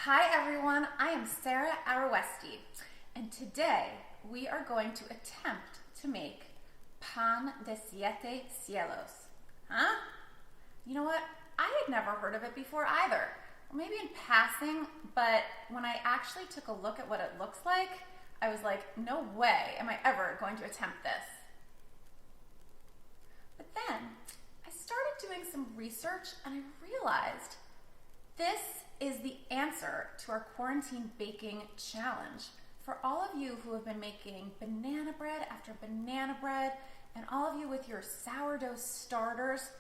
Hi everyone, I am Sarah Aroeste, and today we are going to attempt to make Pan de Siete Cielos. Huh? You know what? I had never heard of it before either. Or maybe in passing, but when I actually took a look at what it looks like, I was like, no way am I ever going to attempt this. But then I started doing some research and I realized this is the answer to our quarantine baking challenge. For all of you who have been making banana bread after banana bread, and all of you with your sourdough starters,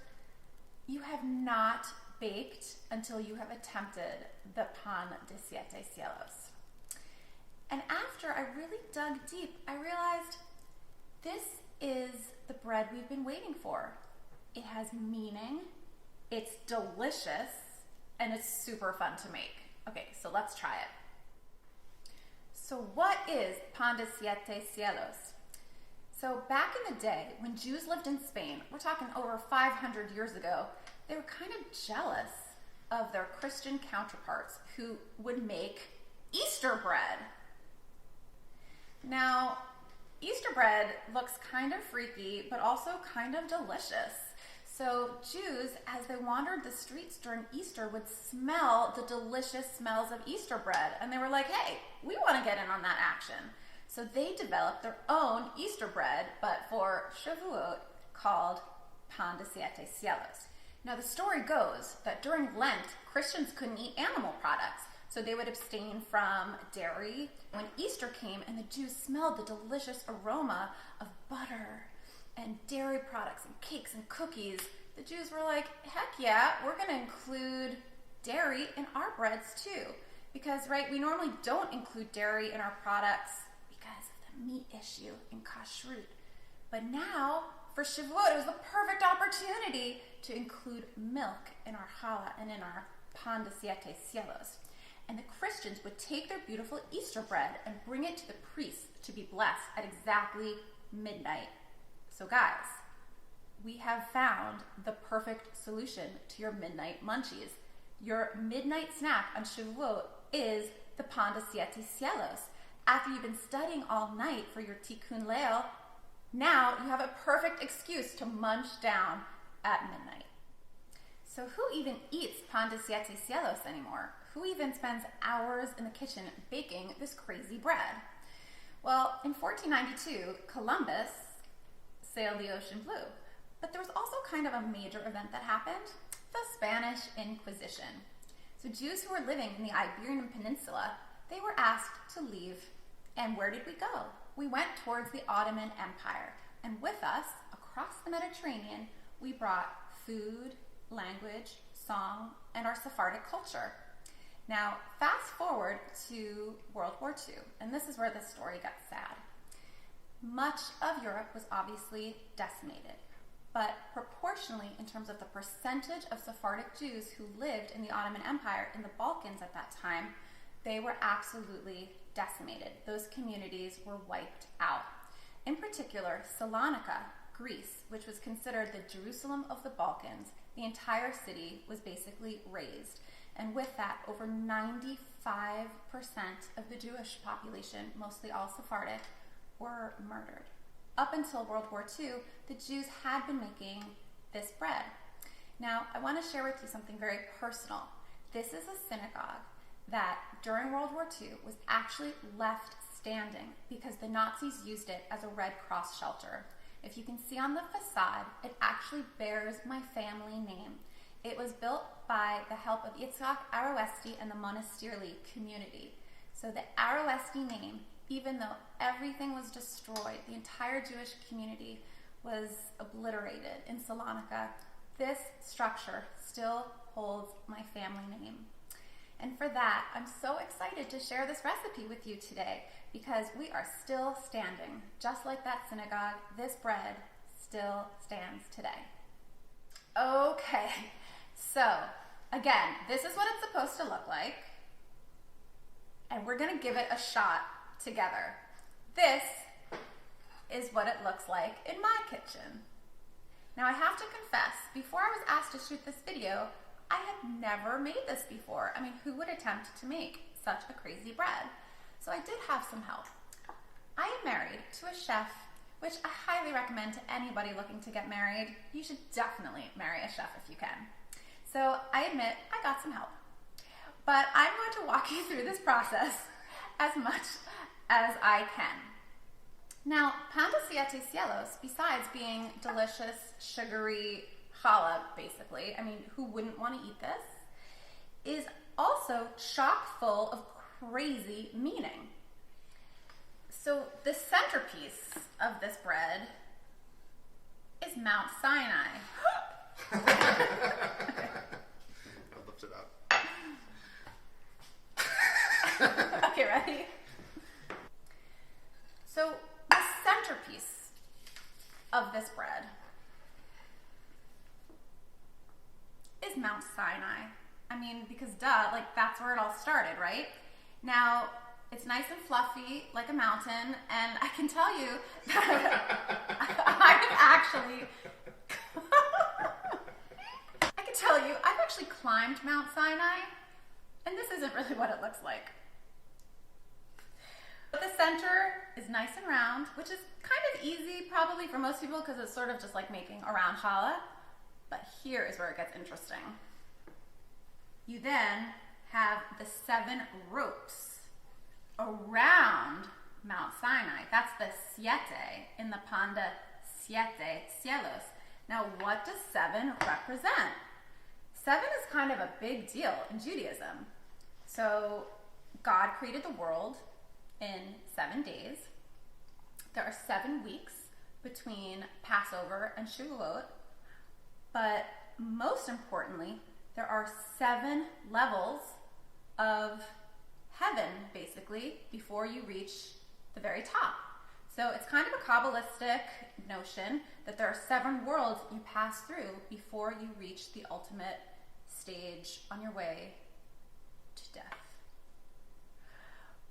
you have not baked until you have attempted the Pan de Siete Cielos. And after I really dug deep, I realized this is the bread we've been waiting for. It has meaning, it's delicious, and it's super fun to make. Okay, so let's try it. So what is Pan de Siete Cielos? So back in the day, when Jews lived in Spain, we're talking over 500 years ago, they were kind of jealous of their Christian counterparts who would make Easter bread. Now, Easter bread looks kind of freaky, but also kind of delicious. So Jews, as they wandered the streets during Easter, would smell the delicious smells of Easter bread. And they were like, hey, we want to get in on that action. So they developed their own Easter bread, but for Shavuot, called Pan de Siete Cielos. Now the story goes that during Lent, Christians couldn't eat animal products. So they would abstain from dairy. When Easter came and the Jews smelled the delicious aroma of butter and dairy products and cakes and cookies, the Jews were like, heck yeah, we're going to include dairy in our breads too. Because, right, we normally don't include dairy in our products because of the meat issue in kashrut. But now, for Shavuot, it was the perfect opportunity to include milk in our challah and in our Pan de Siete Cielos. And the Christians would take their beautiful Easter bread and bring it to the priests to be blessed at exactly midnight. So guys, we have found the perfect solution to your midnight munchies. Your midnight snack on Shavuot is the Pan de Siete Cielos. After you've been studying all night for your Tikkun Leil, now you have a perfect excuse to munch down at midnight. So who even eats Pan de Siete Cielos anymore? Who even spends hours in the kitchen baking this crazy bread? Well, in 1492, Columbus sailed the ocean blue. But there was also kind of a major event that happened, the Spanish Inquisition. So Jews who were living in the Iberian Peninsula, they were asked to leave. And where did we go? We went towards the Ottoman Empire. And with us, across the Mediterranean, we brought food, language, song, and our Sephardic culture. Now, fast forward to World War II, and this is where the story got sad. Much of Europe was obviously decimated, but proportionally in terms of the percentage of Sephardic Jews who lived in the Ottoman Empire in the Balkans at that time, they were absolutely decimated. Those communities were wiped out. In particular, Salonika, Greece, which was considered the Jerusalem of the Balkans, the entire city was basically razed. And with that, over 95% of the Jewish population, mostly all Sephardic, were murdered. Up until World War II, the Jews had been making this bread. Now, I want to share with you something very personal. This is a synagogue that during World War II was actually left standing because the Nazis used it as a Red Cross shelter. If you can see on the facade, it actually bears my family name. It was built by the help of Yitzhak Aroeste and the Monasterli community. So the Aroeste name, even though everything was destroyed, the entire Jewish community was obliterated in Salonika, this structure still holds my family name. And for that, I'm so excited to share this recipe with you today because we are still standing. Just like that synagogue, this bread still stands today. Okay, so again, this is what it's supposed to look like. And we're gonna give it a shot together. This is what it looks like in my kitchen. Now I have to confess, before I was asked to shoot this video, I had never made this before. I mean, who would attempt to make such a crazy bread? So I did have some help. I am married to a chef, which I highly recommend to anybody looking to get married. You should definitely marry a chef if you can. So I admit I got some help. But I'm going to walk you through this process as much as I can. Now, Pan de Siete Cielos, besides being delicious, sugary challah, basically, I mean, who wouldn't want to eat this, is also chock full of crazy meaning. So the centerpiece of this bread is Mount Sinai. I lift it up. Okay, ready? So the centerpiece of this bread is Mount Sinai. I mean, because duh, like that's where it all started, right? Now, it's nice and fluffy, like a mountain, and I can tell you that I've actually climbed Mount Sinai, and this isn't really what it looks like. But the center is nice and round, which is kind of easy probably for most people because it's sort of just like making a round challah. But here is where it gets interesting. You then have the 7 ropes around Mount Sinai. That's the siete in the Pan de Siete Cielos. Now, what does 7 represent? 7 is kind of a big deal in Judaism. So, God created the world in 7 days. There are 7 weeks between Passover and Shavuot. But most importantly, there are 7 levels of heaven, basically, before you reach the very top. So it's kind of a Kabbalistic notion that there are 7 worlds you pass through before you reach the ultimate stage on your way to death.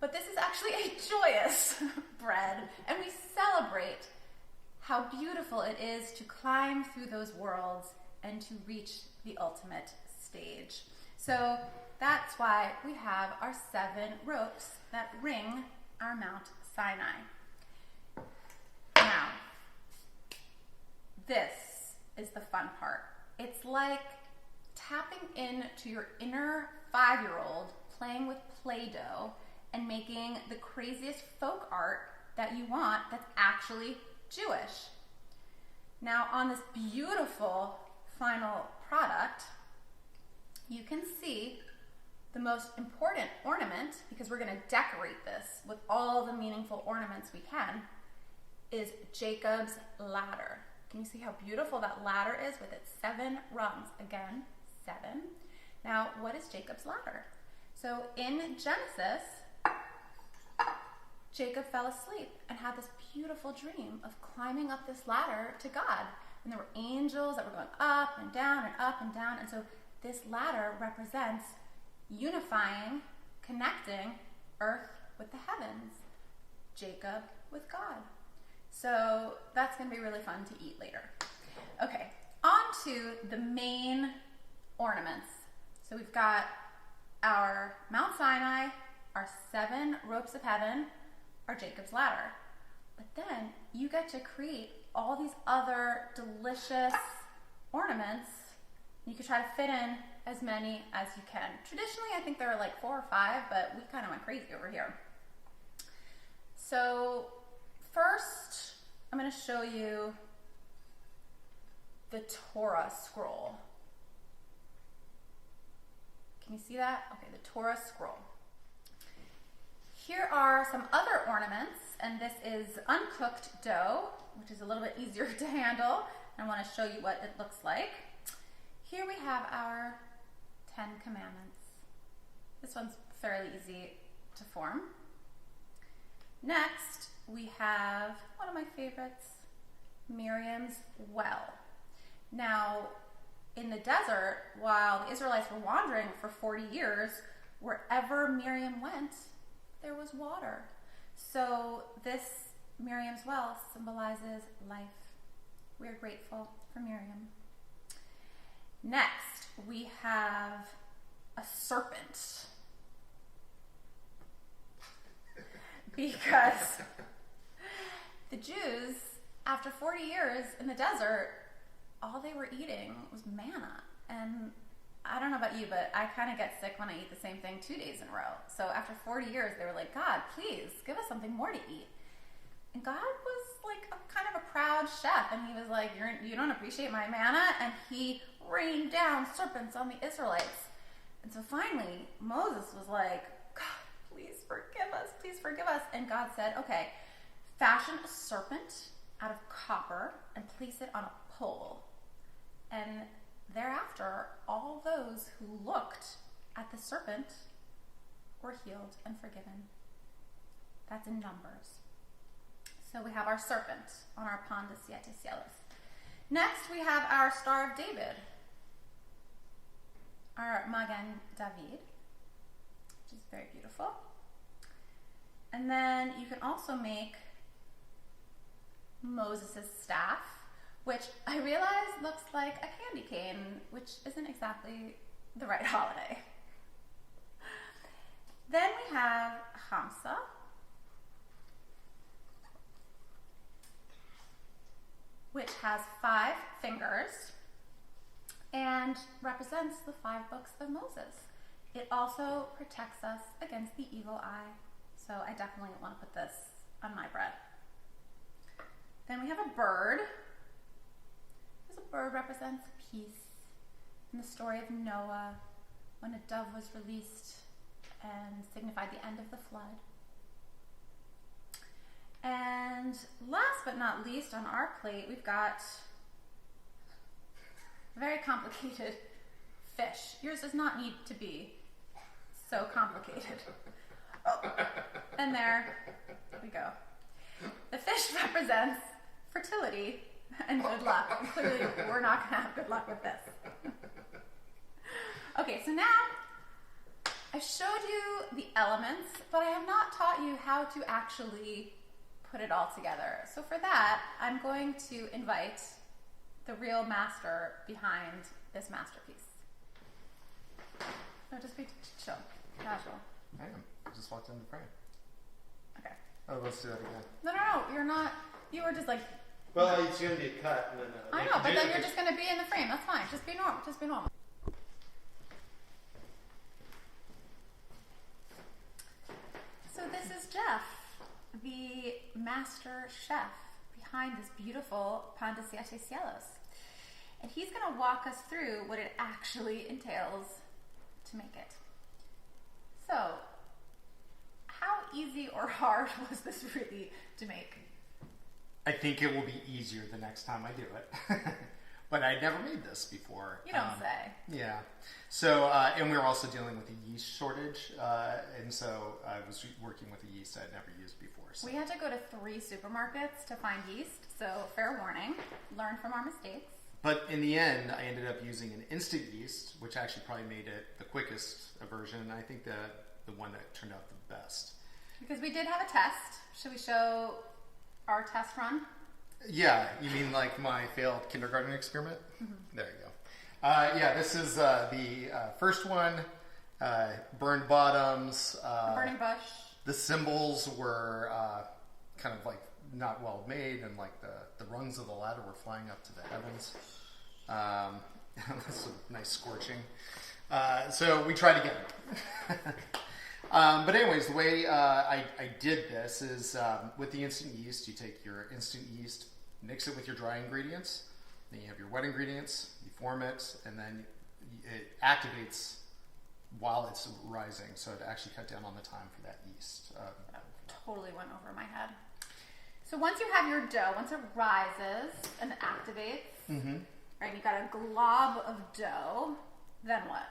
But this is actually a joyous bread, and we celebrate how beautiful it is to climb through those worlds and to reach the ultimate stage. So that's why we have our 7 ropes that ring our Mount Sinai. Now, this is the fun part. It's like tapping into your inner 5-year-old playing with Play-Doh and making the craziest folk art that you want that's actually Jewish. Now, on this beautiful final product, you can see the most important ornament, because we're going to decorate this with all the meaningful ornaments we can, is Jacob's ladder. Can you see how beautiful that ladder is with its 7 rungs? Again, 7. Now, what is Jacob's ladder? So in Genesis, Jacob fell asleep and had this beautiful dream of climbing up this ladder to God. And there were angels that were going up and down and up and down. And so this ladder represents unifying, connecting earth with the heavens, Jacob with God. So that's going to be really fun to eat later. Okay, on to the main ornaments. So we've got our Mount Sinai, our 7 ropes of heaven, our Jacob's ladder. But then you get to create all these other delicious ornaments. You could try to fit in as many as you can. Traditionally, I think there are like 4 or 5, but we kind of went crazy over here. So first, I'm going to show you the Torah Scroll. Can you see that? Okay, the Torah Scroll. Here are some other ornaments, and this is uncooked dough, which is a little bit easier to handle. I want to show you what it looks like. Here we have our 10 Commandments. This one's fairly easy to form. Next, we have one of my favorites, Miriam's well. Now, in the desert, while the Israelites were wandering for 40 years, wherever Miriam went, there was water. So this Miriam's well symbolizes life. We're grateful for Miriam. Next, we have a serpent. Because the Jews, after 40 years in the desert, all they were eating was manna. And I don't know about you, but I kind of get sick when I eat the same thing 2 days in a row. So after 40 years, they were like, God, please give us something more to eat. And God was like kind of a proud chef. And he was like, you don't appreciate my manna? And he rained down serpents on the Israelites. And so finally, Moses was like, God, please forgive us. Please forgive us. And God said, okay, fashion a serpent out of copper and place it on a pole. And thereafter, all those who looked at the serpent were healed and forgiven. That's in Numbers. So we have our serpent on our Pan de Siete Cielos. Next, we have our Star of David, our Magen David, which is very beautiful. And then you can also make Moses' staff, which I realize looks like a candy cane, which isn't exactly the right holiday. Then we have Hamsa, which has 5 fingers and represents the 5 books of Moses. It also protects us against the evil eye. So I definitely want to put this on my bread. Then we have a bird. This bird represents peace. In the story of Noah, when a dove was released and signified the end of the flood. And last but not least on our plate, we've got a very complicated fish. Yours does not need to be so complicated. Oh, and there we go. The fish represents fertility and good luck. And clearly, we're not going to have good luck with this. Okay, so now I showed you the elements, but I have not taught you how to actually put it all together. So for that, I'm going to invite the real master behind this masterpiece. No, just be chill, casual. I am. I just walked in the frame. Okay. Oh, let's do that again. No, you're not. You were just like. Well, it's going to be a cut. And then, I know, but then you're just going to be in the frame. That's fine. Just be normal. Just be normal. So this is Jeff, the master chef behind this beautiful Pan de Siete Cielos. And he's going to walk us through what it actually entails to make it. So, how easy or hard was this really to make? I think it will be easier the next time I do it. But I'd never made this before. You don't say. Yeah. So, and we were also dealing with a yeast shortage. And so I was working with a yeast I'd never used before. So. We had to go to 3 supermarkets to find yeast. So, fair warning. Learn from our mistakes. But in the end, I ended up using an instant yeast, which actually probably made it the quickest version. And I think the one that turned out the best. Because we did have a test. Should we show our test run? Yeah, you mean like my failed kindergarten experiment? Mm-hmm. There you go. Yeah, this is the first one. Burned bottoms. Burning bush. The symbols were kind of like not well made, and like the rungs of the ladder were flying up to the heavens. That's a nice scorching. So we tried again. But anyways, the way I did this is with the instant yeast, you take your instant yeast, mix it with your dry ingredients, then you have your wet ingredients, you form it, and then it activates while it's rising, so to actually cut down on the time for that yeast. That totally went over my head. So once you have your dough, once it rises and activates, mm-hmm. right, you got a glob of dough, then what?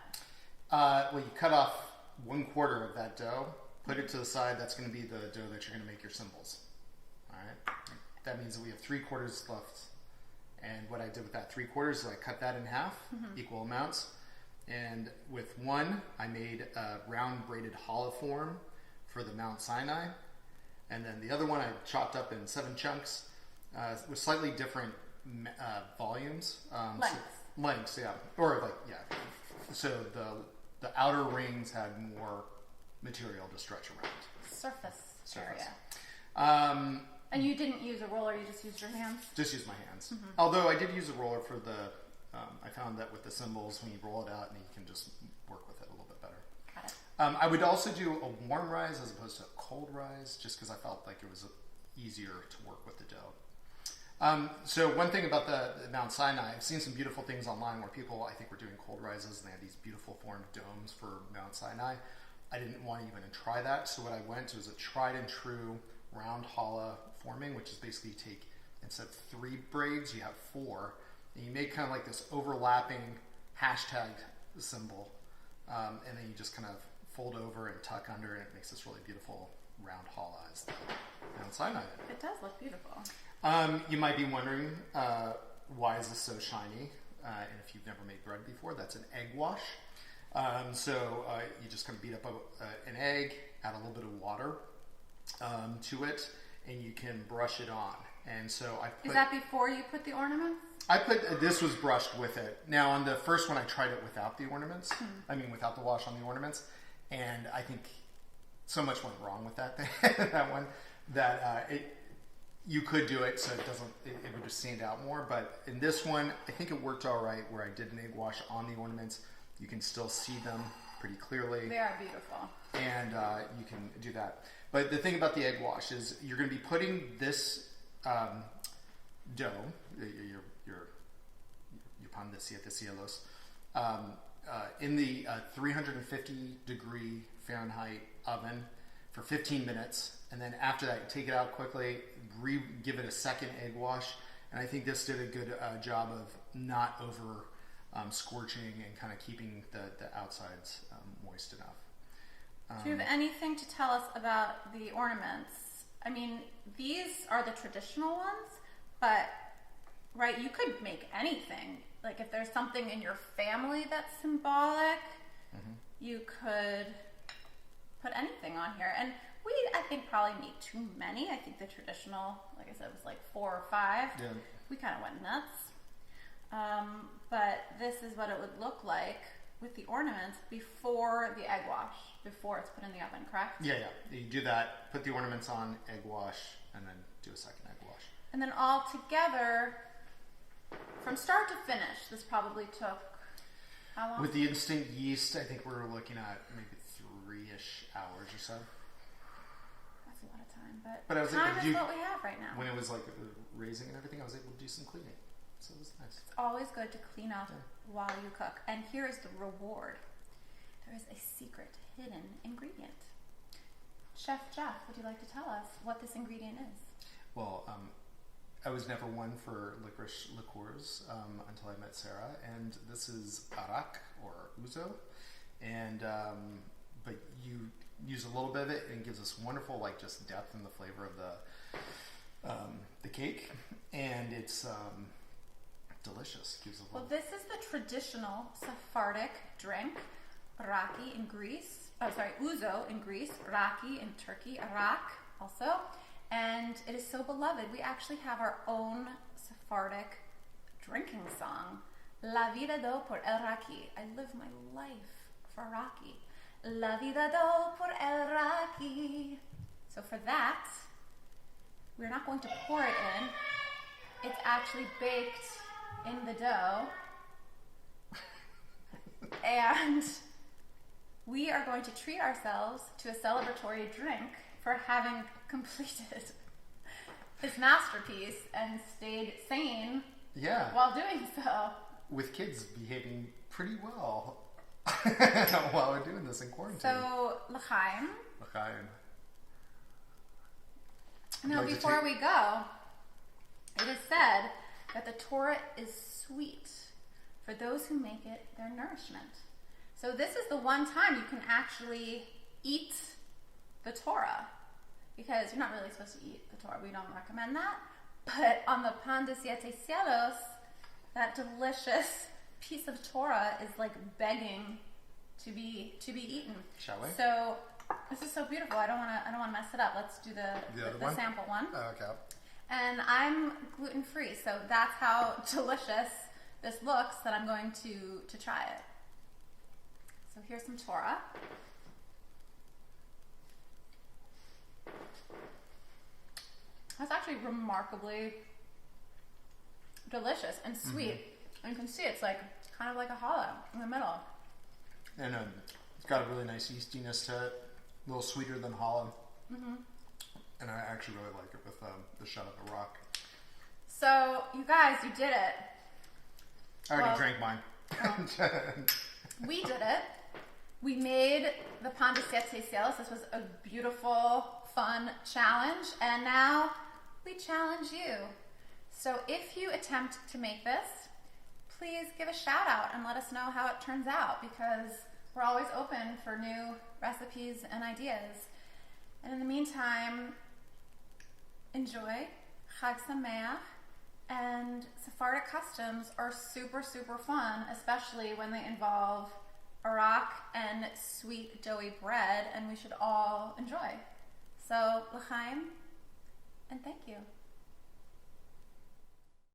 Well, you cut off 1/4 of that dough, put it to the side. That's going to be the dough that you're going to make your symbols. All right. That means that we have 3/4 left. And what I did with that 3/4 is I cut that in half, mm-hmm. equal amounts. And with one, I made a round braided hollow form for the Mount Sinai. And then the other one I chopped up in 7 chunks with slightly different volumes. Lengths. Lengths, yeah. Or like, yeah. So the outer rings had more material to stretch around. Surface area. And you didn't use a roller, you just used your hands? Just use my hands. Mm-hmm. Although I did use a roller for the, I found that with the cymbals, when you roll it out, and you can just work with it a little bit better. Got it. I would also do a warm rise as opposed to a cold rise, just because I felt like it was easier to work with the dough. So one thing about the Mount Sinai, I've seen some beautiful things online where people, I think, were doing cold rises, and they had these beautiful formed domes for Mount Sinai. I didn't want to even try that, so what I went to was a tried and true round challah forming, which is basically you take, instead of 3 braids, you have 4, and you make kind of like this overlapping hashtag symbol, and then you just kind of fold over and tuck under, and it makes this really beautiful round challah as the Mount Sinai. It does look beautiful. You might be wondering, why is this so shiny? And if you've never made bread before, that's an egg wash. So you just kind of beat up an egg, add a little bit of water to it, and you can brush it on. And so I put... Is that before you put the ornaments? This was brushed with it. Now on the first one I tried it without the ornaments. I mean without the wash on the ornaments. And I think so much went wrong with that thing, that one, that you could do it so it would just stand out more. But in this one, I think it worked all right where I did an egg wash on the ornaments. You can still see them pretty clearly. They are beautiful. And you can do that. But the thing about the egg wash is you're going to be putting this dough, your Pan de Siete Cielos, in the 350 degree Fahrenheit oven for 15 minutes. And then after that, you take it out quickly, give it a second egg wash. And I think this did a good job of not over scorching and kind of keeping the outsides moist enough. Do you have anything to tell us about the ornaments? I mean, these are the traditional ones, but, right, you could make anything. Like, if there's something in your family that's symbolic, you could put anything on here. And we, I think, probably made too many. I think the traditional, like I said, was like 4 or 5. Yeah. We kind of went nuts. But this is what it would look like with the ornaments before the egg wash, before it's put in the oven, correct? Yeah. You do that, put the ornaments on, egg wash, and then do a second egg wash. And then all together, from start to finish, this probably took how long? With the instant yeast, I think we're looking at maybe 3-ish hours or so. That's a lot of time, but I was time is what we have right now. When it was like raising and everything, I was able to do some cleaning. So it was nice. It's always good to clean up while you cook. And here is the reward. There is a secret hidden ingredient. Chef Jeff, would you like to tell us what this ingredient is? Well, I was never one for licorice liqueurs until I met Sarah, and this is arak or ouzo, and but you use a little bit of it, and it gives us wonderful like just depth in the flavor of the cake, and it's delicious. Gives a well, this is the traditional Sephardic drink, raki in Greece. Oh, sorry, ouzo in Greece, raki in Turkey, arak also. And it is so beloved. We actually have our own Sephardic drinking song, La vida do por el raki. I live my life for raki. La vida do por el raki. So for that, we're not going to pour it in. It's actually baked in the dough. And we are going to treat ourselves to a celebratory drink for having completed his masterpiece and stayed sane while doing so. With kids behaving pretty well while we're doing this in quarantine. So, l'chaim. L'chaim. Now, before we go, it is said that the Torah is sweet for those who make it their nourishment. So this is the one time you can actually eat the Torah, because you're not really supposed to eat the Torah. We don't recommend that. But on the Pan de Siete Cielos, that delicious piece of Torah is like begging to be eaten. Shall we? So this is so beautiful. I don't want to mess it up. Let's do the sample one. Okay. And I'm gluten free, so that's how delicious this looks that I'm going to try it. So here's some Torah. That's actually remarkably delicious and sweet. And you can see it's like kind of like a challah in the middle. And it's got a really nice yeastiness to it, a little sweeter than challah. And I actually really like it with the shot of the rock. So you guys, you did it. I already drank mine. We did it. We made the Pan de Siete Cielos. This was a beautiful, fun challenge. And now we challenge you. So if you attempt to make this, please give a shout out and let us know how it turns out, because we're always open for new recipes and ideas. And in the meantime, enjoy Chag Sameach. And Sephardic customs are super, super fun, especially when they involve arak and sweet doughy bread, and we should all enjoy. So, l'chaim, and thank you.